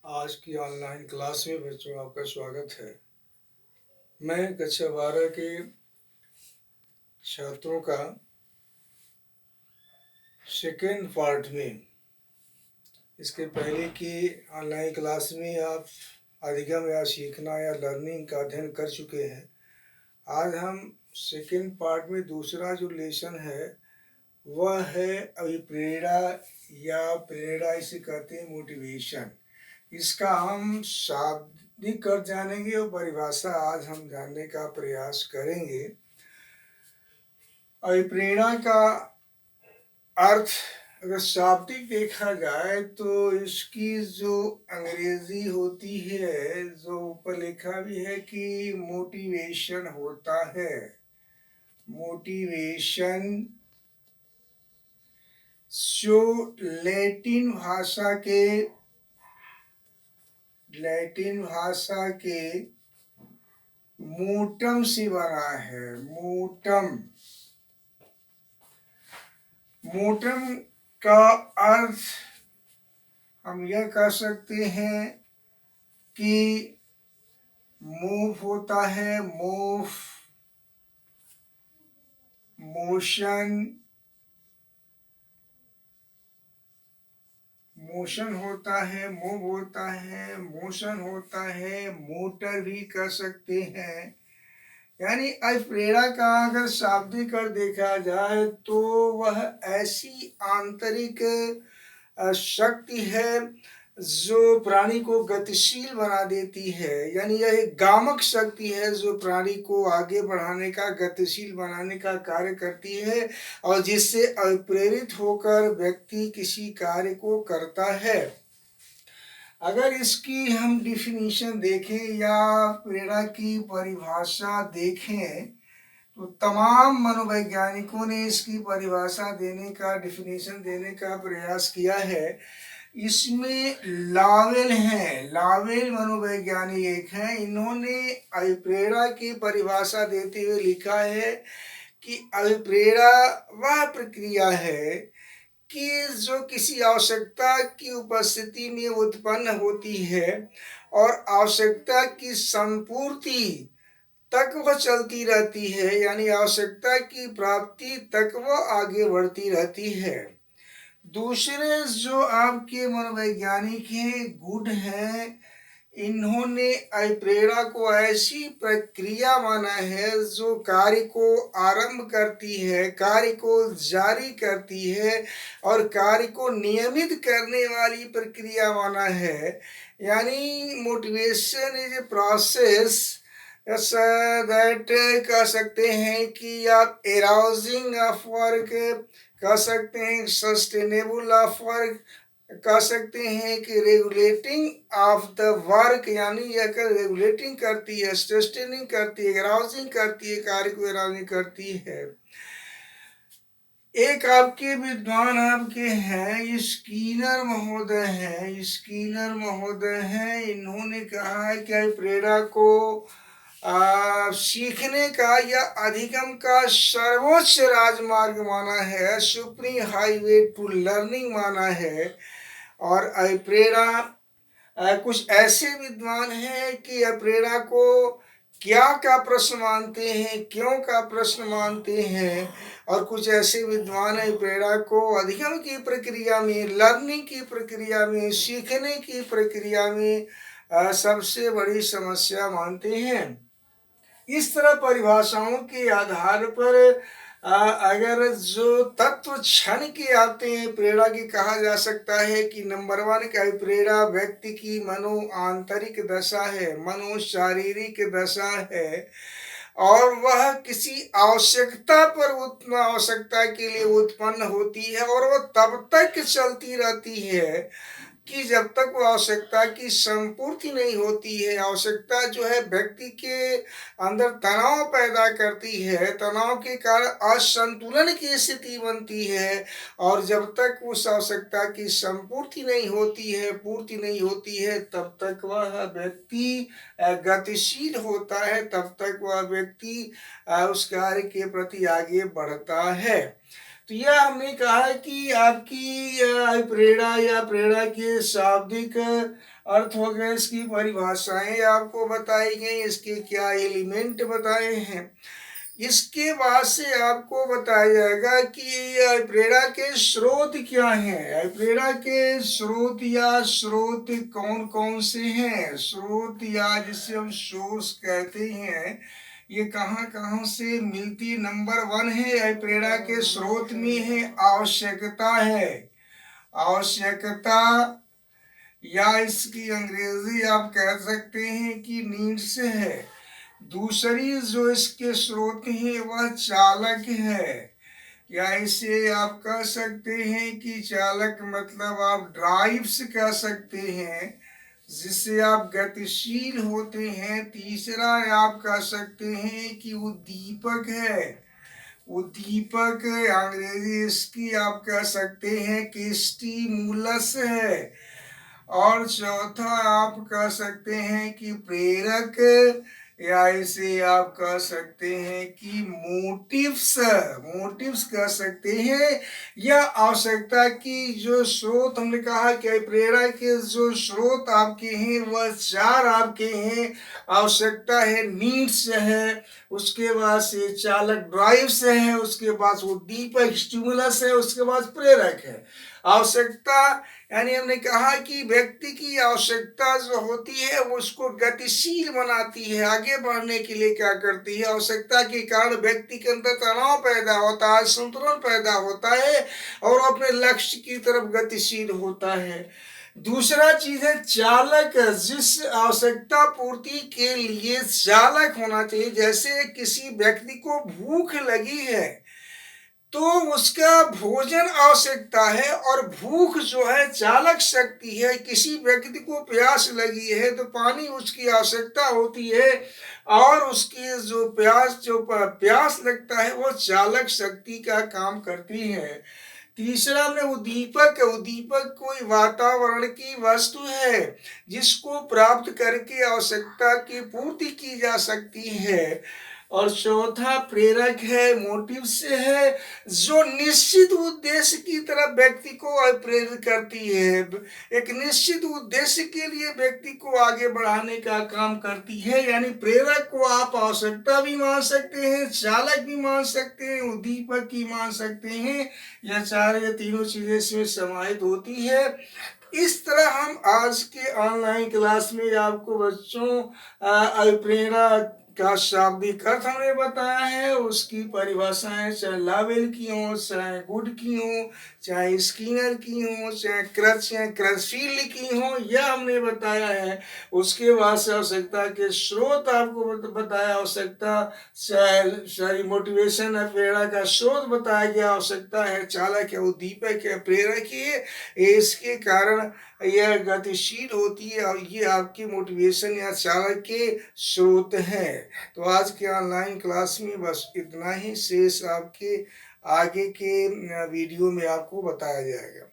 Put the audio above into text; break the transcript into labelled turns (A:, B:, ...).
A: आज की online class में बच्चों आपका स्वागत है। मैं कक्षा 12 के छात्रों का सेकेंड पार्ट में इसके पहले की ऑनलाइन क्लास में आप अधिगम या सीखना या लर्निंग का अध्ययन कर चुके हैं। आज हम सेकेंड पार्ट में दूसरा जो लेसन है वह है अभिप्रेरणा या प्रेरणा, इसे कहते हैं मोटिवेशन। इसका हम शाब्दिक अर्थ जानेंगे और परिभाषा आज हम जानने का प्रयास करेंगे। अभिप्रेरणा का अर्थ अगर शाब्दिक देखा जाए तो इसकी जो अंग्रेजी होती है, जो ऊपर लिखा भी है कि मोटिवेशन होता है। मोटिवेशन जो लैटिन भाषा के मोटम से बना है। मोटम का अर्थ हम यह कह सकते हैं कि मूव होता है, मोशन होता है, मूव होता है, मोशन होता है, मोटर भी कह सकते हैं। यानी अभिप्रेरणा का अगर शाब्दिक अर्थ देखा जाए तो वह ऐसी आंतरिक शक्ति है जो प्राणी को गतिशील बना देती है। यानी यह एक गामक शक्ति है जो प्राणी को आगे बढ़ाने का, गतिशील बनाने का कार्य करती है और जिससे अप्रेरित होकर व्यक्ति किसी कार्य को करता है। अगर इसकी हम डिफिनीशन देखें या प्रेरणा की परिभाषा देखें तो तमाम मनोवैज्ञानिकों ने इसकी परिभाषा देने का, डिफिनीशन देने का प्रयास किया है। इसमें लावेल मनोवैज्ञानिक एक हैं। इन्होंने अभिप्रेरणा की परिभाषा देते हुए लिखा है कि अभिप्रेरणा वह प्रक्रिया है कि जो किसी आवश्यकता की उपस्थिति में उत्पन्न होती है और आवश्यकता की संपूर्ति तक वह चलती रहती है। यानी आवश्यकता की प्राप्ति तक वह आगे बढ़ती रहती है। दूसरे जो आपके मनोवैज्ञानिक हैं, गुड हैं, इन्होंने अभिप्रेरणा को ऐसी प्रक्रिया माना है जो कार्य को आरंभ करती है, कार्य को जारी करती है और कार्य को नियमित करने वाली प्रक्रिया माना है। यानी motivation is a process that कह सकते हैं कि आप एराउजिंग ऑफ वर्क कह सकते हैं, सस्टेनेबल ऑफ वर्क कह सकते हैं कि रेगुलेटिंग ऑफ द वर्क, यानी यह रेगुलेटिंग करती है, सस्टेनिंग करती है, एराउजिंग करती है, कार्य को एराउजिंग करती है। एक आपके विद्वान आपके हैं, स्कीनर महोदय हैं। इन्होंने कहा है कि प्रेरणा को सीखने का या अधिगम का सर्वोच्च राजमार्ग माना है, सुप्रीम हाईवे टू लर्निंग माना है। और प्रेरणा कुछ ऐसे विद्वान हैं कि प्रेरणा को क्या का प्रश्न मानते हैं, क्यों का प्रश्न मानते हैं। और कुछ ऐसे विद्वान हैं प्रेरणा को अधिगम की प्रक्रिया में, लर्निंग की प्रक्रिया में, सीखने की प्रक्रिया में सबसे बड़ी समस्या मानते हैं। इस तरह परिभाषाओं के आधार पर अगर जो तत्व क्षण के आते हैं प्रेरणा की, कहा जा सकता है कि नंबर 1 का प्रेरणा व्यक्ति की मनो आंतरिक दशा है, मनो शारीरिक दशा है और वह किसी आवश्यकता पर आवश्यकता के लिए उत्पन्न होती है और वह तब तक चलती रहती है कि जब तक वो आवश्यकता की संपूर्ति नहीं होती है। आवश्यकता जो है व्यक्ति के अंदर तनाव पैदा करती है, तनाव के कारण असंतुलन की स्थिति बनती है और जब तक उस आवश्यकता की संपूर्ति नहीं होती है, पूर्ति नहीं होती है, तब तक वह व्यक्ति गतिशील होता है, तब तक वह व्यक्ति उस कार्य के प्रति आगे बढ़ता है। तो यह हमने कहा है कि आपकी प्रेरणा या प्रेरणा के शाब्दिक अर्थ हो गए, इसकी परिभाषाएं आपको बताई गई, इसके क्या एलिमेंट बताए हैं। इसके बाद से आपको बताया जाएगा कि प्रेरणा के स्रोत क्या हैं। प्रेरणा के स्रोत या स्रोत कौन कौन से हैं। स्रोत या जिसे हम सोर्स कहते हैं, ये कहाँ कहाँ से मिलती। नंबर 1 है प्रेरणा के स्रोत में है आवश्यकता है। आवश्यकता या इसकी अंग्रेजी आप कह सकते हैं कि नीड्स है। दूसरी जो इसके स्रोत हैं वह चालक है, या इसे आप कह सकते हैं कि चालक मतलब आप ड्राइव्स कह सकते हैं, जिससे आप गतिशील होते हैं। तीसरा आप कह सकते हैं कि उद्दीपक है। उद्दीपक अंग्रेजी इसकी आप कह सकते हैं कि स्टिमुलस है। और चौथा आप कह सकते हैं कि प्रेरक, या इसे आप कह सकते हैं कि मोटिव्स। मोटिव्स कह सकते हैं। या आवश्यकता की जो स्रोत हमने कहा कि प्रेरणा के जो स्रोत आपके हैं वह 4 आपके हैं। आवश्यकता है, नीड्स है, उसके बाद से चालक ड्राइव्स है, उसके बाद उद्दीपक स्टिमुलस है, उसके बाद प्रेरक है। आवश्यकता यानी हमने कहा कि व्यक्ति की आवश्यकता जो होती है वो उसको गतिशील बनाती है, आगे बढ़ने के लिए क्या करती है। आवश्यकता के कारण व्यक्ति के अंदर तनाव पैदा होता है, संतुलन पैदा होता है और अपने लक्ष्य की तरफ गतिशील होता है। दूसरा चीज है चालक। जिस आवश्यकता पूर्ति के लिए चालक होना चाहिए, जैसे किसी व्यक्ति को भूख लगी है तो उसका भोजन आवश्यकता है और भूख जो है चालक शक्ति है। किसी व्यक्ति को प्यास लगी है तो पानी उसकी आवश्यकता होती है, और उसकी जो प्यास लगता है वो चालक शक्ति का काम करती है। तीसरा में उद्दीपक। उद्दीपक कोई वातावरण की वस्तु है जिसको प्राप्त करके आवश्यकता की पूर्ति की जा सकती है। और चौथा प्रेरक है, मोटिव से है, जो निश्चित उद्देश्य की तरफ व्यक्ति को प्रेरित करती है। एक निश्चित उद्देश्य के लिए व्यक्ति को आगे बढ़ाने का काम करती है। यानी प्रेरक को आप आवश्यकता भी मान सकते हैं, चालक भी मान सकते हैं, उद्दीपक भी मान सकते हैं। यह 4 या तीनों चीजें इसमें समाहित होती है। इस तरह हम आज के ऑनलाइन क्लास में आपको बच्चों प्रेरणा का शाब्दिक अर्थ हमने बताया है, उसकी परिभाषाएं चाहे लावेल की हो, चाहे गुड की हो, चाहे स्किनर की हो, चाहे क्रच या क्रचफील्ड की हो, यह हमने बताया है। उसके बाद से आवश्यकता के स्रोत आपको बताया, आवश्यकता सारी मोटिवेशन है, प्रेरणा का स्रोत बताया गया। आवश्यकता है, चालक है, उद्दीपक है, प्रेरक है, इसके कारण यह गतिशील होती है और ये आपकी मोटिवेशन या चालक के स्रोत हैं। तो आज के ऑनलाइन क्लास में बस इतना ही, शेष आपके आगे के वीडियो में आपको बताया जाएगा।